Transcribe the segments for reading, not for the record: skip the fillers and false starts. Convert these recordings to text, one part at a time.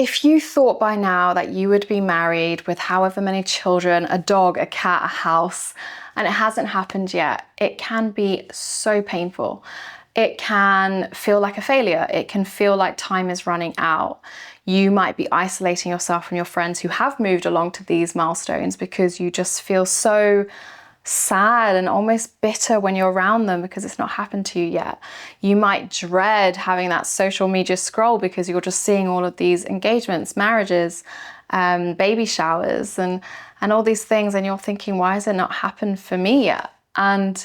if you thought by now that you would be married with however many children, a dog, a cat, a house, and it hasn't happened yet, it can be so painful. It can feel like a failure. It can feel like time is running out. You might be isolating yourself from your friends who have moved along to these milestones because you just feel so sad and almost bitter when you're around them because it's not happened to you yet. You might dread having that social media scroll because you're just seeing all of these engagements, marriages, baby showers, and all these things, and you're thinking, why has it not happened for me yet? And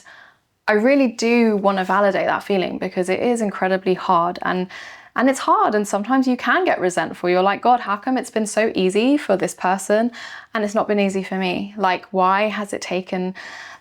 I really do want to validate that feeling because it is incredibly hard, and it's hard, and sometimes you can get resentful. You're like, God, how come it's been so easy for this person and it's not been easy for me? Like, why has it taken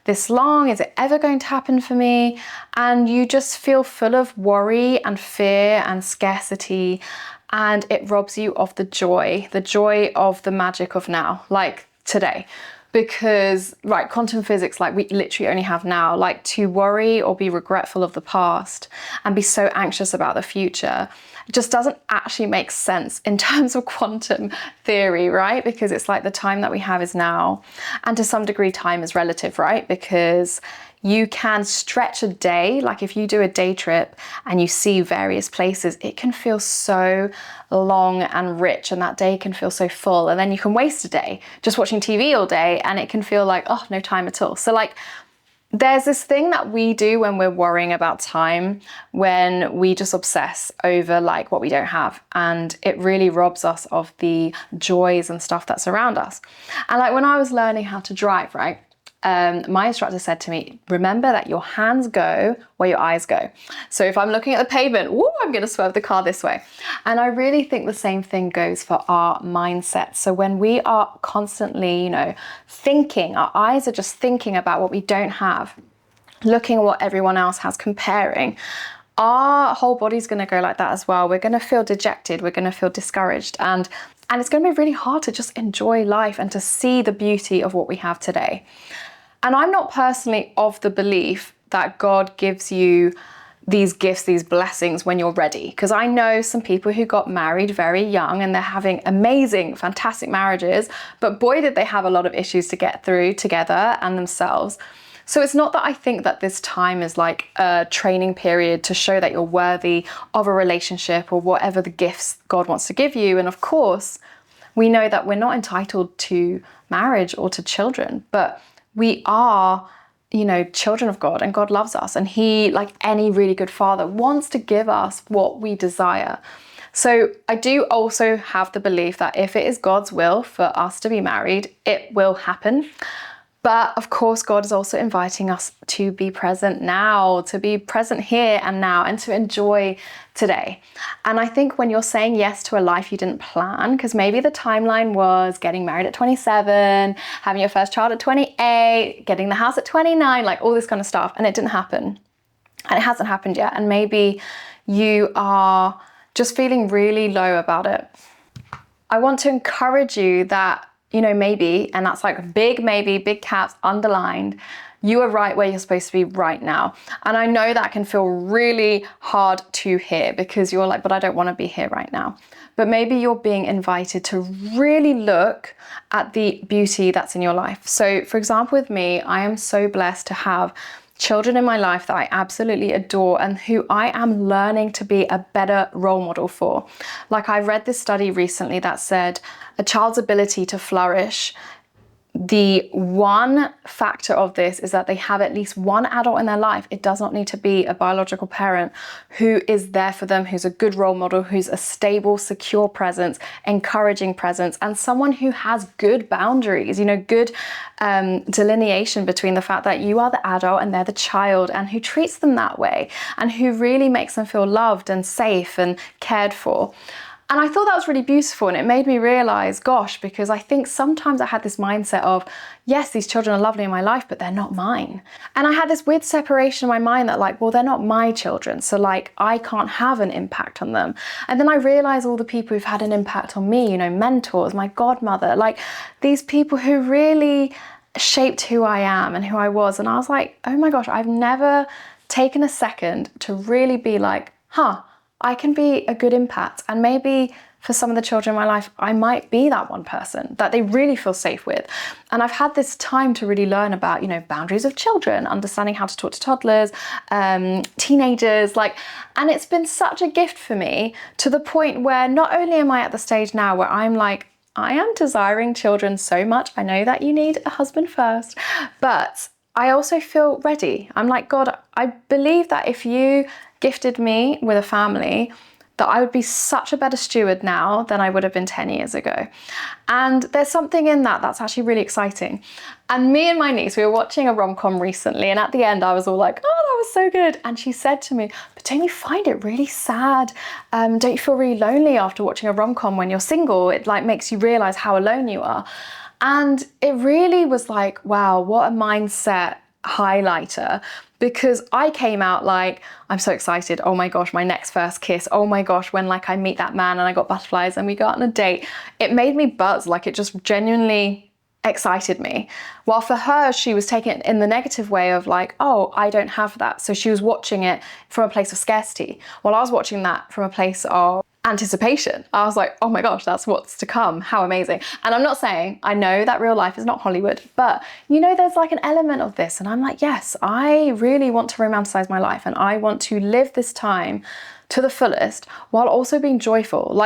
this long? Is it ever going to happen for me? And you just feel full of worry and fear and scarcity, and it robs you of the joy of the magic of now, like today. Because, right, quantum physics, like, we literally only have now. Like, to worry or be regretful of the past and be so anxious about the future just doesn't actually make sense in terms of quantum theory, right? Because it's like the time that we have is now. And to some degree, time is relative, right? Because you can stretch a day, like if you do a day trip and you see various places, it can feel so long and rich, and that day can feel so full. And then you can waste a day just watching TV all day and it can feel like, oh, no time at all. So like, there's this thing that we do when we're worrying about time, when we just obsess over like what we don't have, and it really robs us of the joys and stuff that's around us. And like when I was learning how to drive, right? My instructor said to me, remember that your hands go where your eyes go. So if I'm looking at the pavement, woo, I'm going to swerve the car this way. And I really think the same thing goes for our mindset. So when we are constantly, thinking, our eyes are just thinking about what we don't have, looking at what everyone else has, comparing, our whole body's going to go like that as well. We're going to feel dejected. We're going to feel discouraged. And it's going to be really hard to just enjoy life and to see the beauty of what we have today. And I'm not personally of the belief that God gives you these gifts, these blessings when you're ready. Because I know some people who got married very young and they're having amazing, fantastic marriages, but boy, did they have a lot of issues to get through together and themselves. So it's not that I think that this time is like a training period to show that you're worthy of a relationship or whatever the gifts God wants to give you. And of course, we know that we're not entitled to marriage or to children, but we are, children of God, and God loves us. And He, like any really good father, wants to give us what we desire. So I do also have the belief that if it is God's will for us to be married, it will happen. But of course, God is also inviting us to be present now, to be present here and now, and to enjoy today. And I think when you're saying yes to a life you didn't plan, because maybe the timeline was getting married at 27, having your first child at 28, getting the house at 29, like all this kind of stuff, and it didn't happen. And it hasn't happened yet. And maybe you are just feeling really low about it. I want to encourage you that maybe, and that's like big maybe, big caps underlined, you are right where you're supposed to be right now. And I know that can feel really hard to hear because you're like, but I don't want to be here right now. But maybe you're being invited to really look at the beauty that's in your life. So for example, with me, I am so blessed to have children in my life that I absolutely adore and who I am learning to be a better role model for. Like, I read this study recently that said a child's ability to flourish, the one factor of this is that they have at least one adult in their life. It does not need to be a biological parent who is there for them, who's a good role model, who's a stable, secure presence, encouraging presence, and someone who has good boundaries, good delineation between the fact that you are the adult and they're the child, and who treats them that way and who really makes them feel loved and safe and cared for. And I thought that was really beautiful, and it made me realize, gosh, because I think sometimes I had this mindset of, yes, these children are lovely in my life, but they're not mine. And I had this weird separation in my mind that like, well, they're not my children, so like I can't have an impact on them. And then I realized all the people who've had an impact on me, mentors, my godmother, like these people who really shaped who I am and who I was. And I was like, oh my gosh, I've never taken a second to really be like, I can be a good impact. And maybe for some of the children in my life, I might be that one person that they really feel safe with. And I've had this time to really learn about, boundaries of children, understanding how to talk to toddlers, teenagers, and it's been such a gift for me, to the point where not only am I at the stage now where I'm like, I am desiring children so much. I know that you need a husband first, but I also feel ready. I'm like, God, I believe that if you gifted me with a family, that I would be such a better steward now than I would have been 10 years ago. And there's something in that that's actually really exciting. And me and my niece, we were watching a rom-com recently, and at the end I was all like, oh, that was so good. And she said to me, but don't you find it really sad? Don't you feel really lonely after watching a rom-com when you're single? It makes you realize how alone you are. And it really was like, wow, what a mindset highlighter, because I came out like, I'm so excited. Oh my gosh, my next first kiss. Oh my gosh, when I meet that man and I got butterflies and we go out on a date. It made me buzz, it just genuinely excited me. While for her, she was taking it in the negative way of oh, I don't have that. So she was watching it from a place of scarcity, while I was watching that from a place of anticipation. I was like, oh my gosh, that's what's to come. How amazing. And I'm not saying, I know that real life is not Hollywood, but there's an element of this. And I'm like, yes, I really want to romanticize my life, and I want to live this time to the fullest while also being joyful.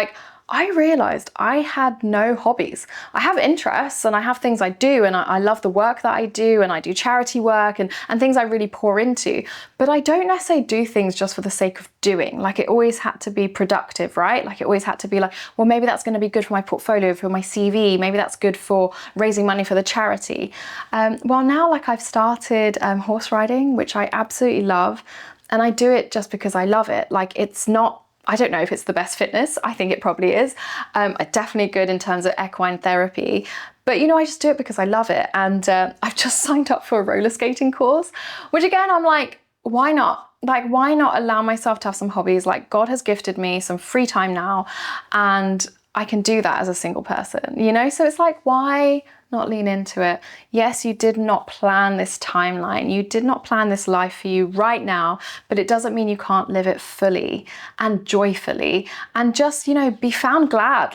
I realized I had no hobbies. I have interests and I have things I do, and I love the work that I do, and I do charity work and things I really pour into, but I don't necessarily do things just for the sake of doing. It always had to be productive, right? It always had to be well, maybe that's going to be good for my portfolio, for my CV, maybe that's good for raising money for the charity. Well, now I've started horse riding, which I absolutely love, and I do it just because I love it. It's not, I don't know if it's the best fitness. I think it probably is. Definitely good in terms of equine therapy. But I just do it because I love it. And I've just signed up for a roller skating course, which again, I'm like, why not? Why not allow myself to have some hobbies? God has gifted me some free time now, and I can do that as a single person, So it's why not lean into it? Yes, you did not plan this timeline. You did not plan this life for you right now, but it doesn't mean you can't live it fully and joyfully, and just, be found glad.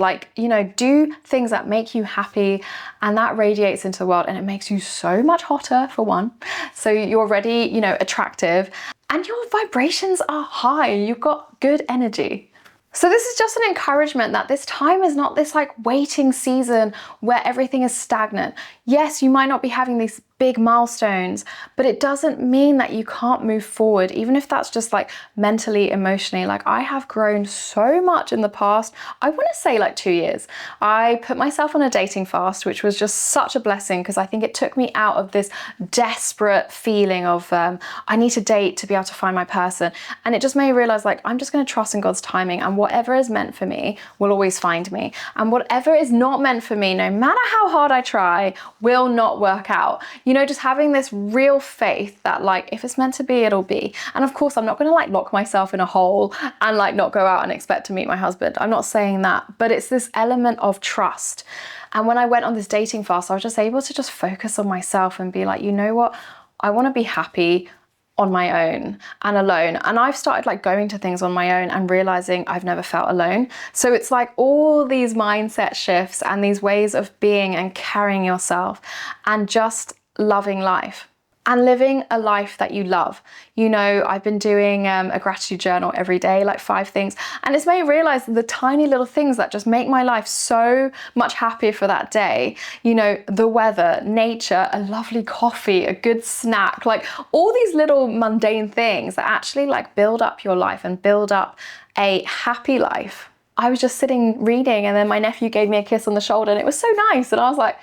Do things that make you happy, and that radiates into the world, and it makes you so much hotter, for one. So you're already, attractive, and your vibrations are high. You've got good energy. So this is just an encouragement that this time is not this waiting season where everything is stagnant. Yes, you might not be having these big milestones, but it doesn't mean that you can't move forward, even if that's just mentally, emotionally. I have grown so much in the past, I want to say 2 years. I put myself on a dating fast, which was just such a blessing, because I think it took me out of this desperate feeling of I need to date to be able to find my person. And it just made me realize I'm just going to trust in God's timing, and whatever is meant for me will always find me. And whatever is not meant for me, no matter how hard I try, will not work out. Just having this real faith that if it's meant to be, it'll be. And of course, I'm not going to lock myself in a hole and not go out and expect to meet my husband. I'm not saying that, but it's this element of trust. And when I went on this dating fast, I was just able to just focus on myself and be you know what? I want to be happy on my own and alone. And I've started going to things on my own and realizing I've never felt alone. So it's all these mindset shifts and these ways of being and carrying yourself and just loving life and living a life that you love. I've been doing a gratitude journal every day, 5 things, and it's made me realize the tiny little things that just make my life so much happier for that day. The weather, nature, a lovely coffee, a good snack, all these little mundane things that actually build up your life and build up a happy life. I was just sitting reading, and then my nephew gave me a kiss on the shoulder, and it was so nice. And I was like,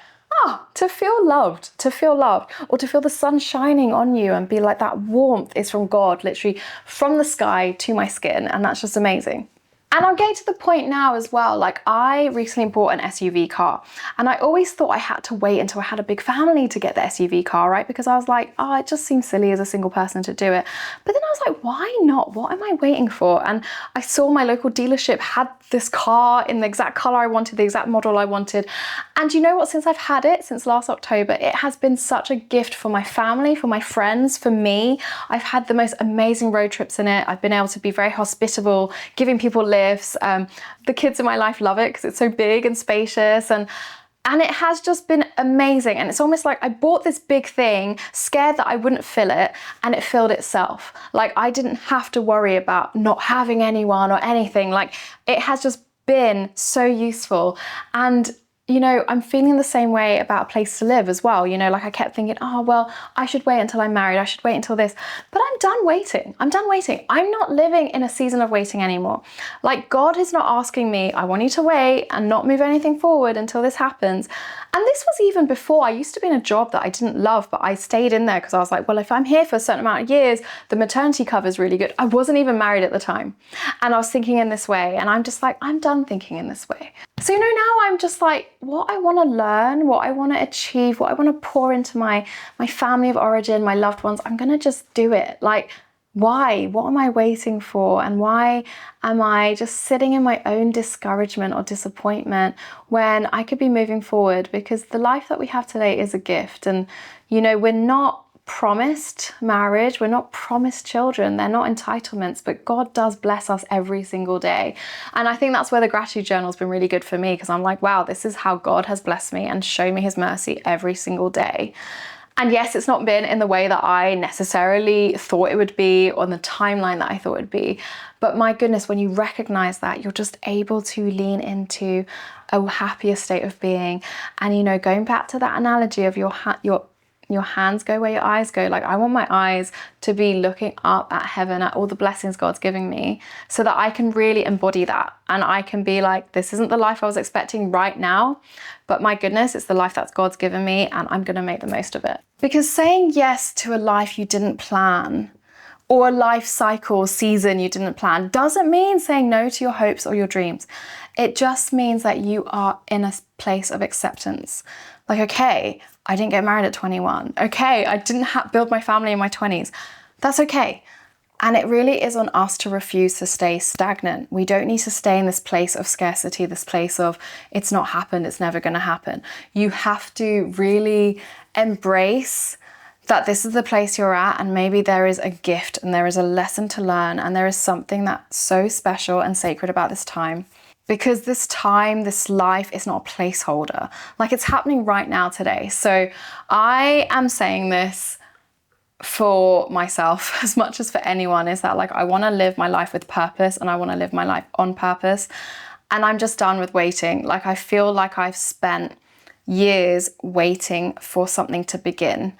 to feel loved, or to feel the sun shining on you and be that warmth is from God, literally from the sky to my skin. And that's just amazing. And I'm getting to the point now as well, like I recently bought an SUV car, and I always thought I had to wait until I had a big family to get the SUV car, right? Because I was like, oh, it just seems silly as a single person to do it. But then I was like, why not? What am I waiting for? And I saw my local dealership had this car in the exact color I wanted, the exact model I wanted. And you know what? Since I've had it, since last October, it has been such a gift for my family, for my friends, for me. I've had the most amazing road trips in it. I've been able to be very hospitable, giving people lifts. The kids in my life love it because it's so big and spacious, and it has just been amazing. And it's almost like I bought this big thing, scared that I wouldn't fill it, and it filled itself. Like I didn't have to worry about not having anyone or anything. Like it has just been so useful. And you know, I'm feeling the same way about a place to live as well. You know, like I kept thinking, oh, well, I should wait until I'm married. I should wait until this. But I'm done waiting. I'm done waiting. I'm not living in a season of waiting anymore. Like God is not asking me, I want you to wait and not move anything forward until this happens. And this was even before. I used to be in a job that I didn't love, but I stayed in there because I was like, well, if I'm here for a certain amount of years, the maternity cover is really good. I wasn't even married at the time. And I was thinking in this way. And I'm just like, I'm done thinking in this way. So, you know, now I'm just like, what I want to learn, what I want to achieve, what I want to pour into my family of origin, my loved ones, I'm going to just do it. Like, why? What am I waiting for? And why am I just sitting in my own discouragement or disappointment when I could be moving forward? Because the life that we have today is a gift. And, you know, we're not promised marriage, we're not promised children, they're not entitlements, but God does bless us every single day. And I think that's where the gratitude journal has been really good for me, because I'm like, wow, this is how God has blessed me and shown me his mercy every single day. And yes, it's not been in the way that I necessarily thought it would be, or on the timeline that I thought it would be. But my goodness, when you recognize that, you're just able to lean into a happier state of being. And, you know, going back to that analogy of your hands go where your eyes go. Like I want my eyes to be looking up at heaven, at all the blessings God's giving me, so that I can really embody that. And I can be like, this isn't the life I was expecting right now, but my goodness, it's the life that God's given me, and I'm going to make the most of it. Because saying yes to a life you didn't plan, or a life cycle season you didn't plan, doesn't mean saying no to your hopes or your dreams. It just means that you are in a place of acceptance. Like, okay, I didn't get married at 21. Okay, I didn't build my family in my 20s. That's okay. And it really is on us to refuse to stay stagnant. We don't need to stay in this place of scarcity, this place of it's not happened, it's never going to happen. You have to really embrace that this is the place you're at, and maybe there is a gift and there is a lesson to learn, and there is something that's so special and sacred about this time. Because this time, this life is not a placeholder. Like it's happening right now today. So I am saying this for myself as much as for anyone, is that like I want to live my life with purpose, and I want to live my life on purpose. And I'm just done with waiting. Like I feel like I've spent years waiting for something to begin.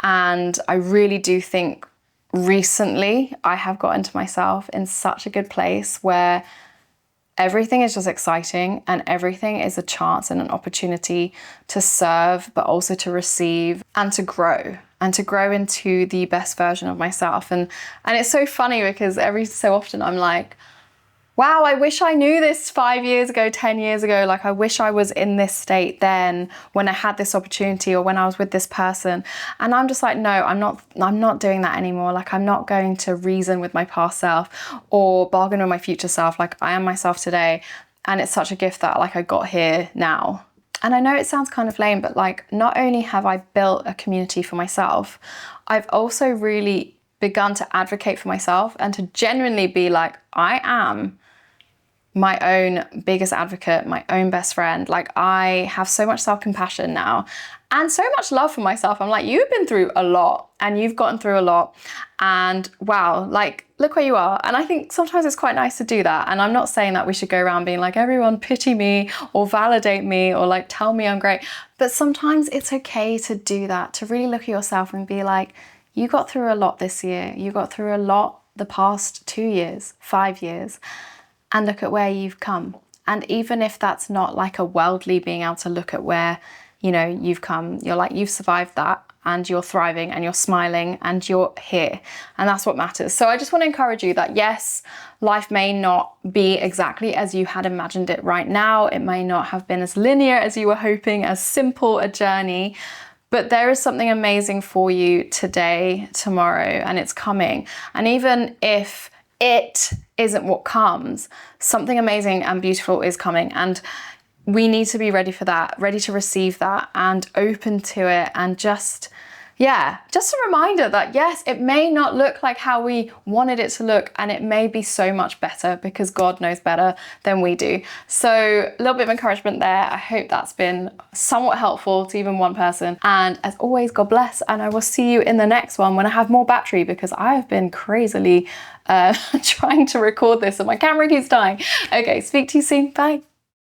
And I really do think recently I have gotten to myself in such a good place where everything is just exciting, and everything is a chance and an opportunity to serve, but also to receive and to grow into the best version of myself. And it's so funny because every so often I'm like, wow, I wish I knew this 5 years ago, 10 years ago. Like I wish I was in this state then when I had this opportunity, or when I was with this person. And I'm just like, no, I'm not doing that anymore. Like I'm not going to reason with my past self or bargain with my future self. Like I am myself today. And it's such a gift that like I got here now. And I know it sounds kind of lame, but like not only have I built a community for myself, I've also really begun to advocate for myself and to genuinely be like, I am my own biggest advocate, my own best friend. Like I have so much self-compassion now and so much love for myself. I'm like, you've been through a lot and you've gotten through a lot, and wow, like look where you are. And I think sometimes it's quite nice to do that. And I'm not saying that we should go around being like, everyone pity me or validate me or like tell me I'm great. But sometimes it's okay to do that, to really look at yourself and be like, you got through a lot this year. You got through a lot the past 2 years, 5 years. And look at where you've come. And even if that's not like a worldly being able to look at where, you know, you've come, you're like, you've survived that. and you're thriving and you're smiling and you're here. And that's what matters. So I just want to encourage you that yes, life may not be exactly as you had imagined it right now. It may not have been as linear as you were hoping, as simple a journey, but there is something amazing for you today, tomorrow, and it's coming. And even if it isn't what comes, something amazing and beautiful is coming. And we need to be ready for that, ready to receive that and open to it. And just a reminder that yes, it may not look like how we wanted it to look, and it may be so much better because God knows better than we do. So a little bit of encouragement there. I hope that's been somewhat helpful to even one person. And as always, God bless. And I will see you in the next one when I have more battery, because I have been crazily trying to record this and my camera keeps dying. Okay, speak to you soon. Bye.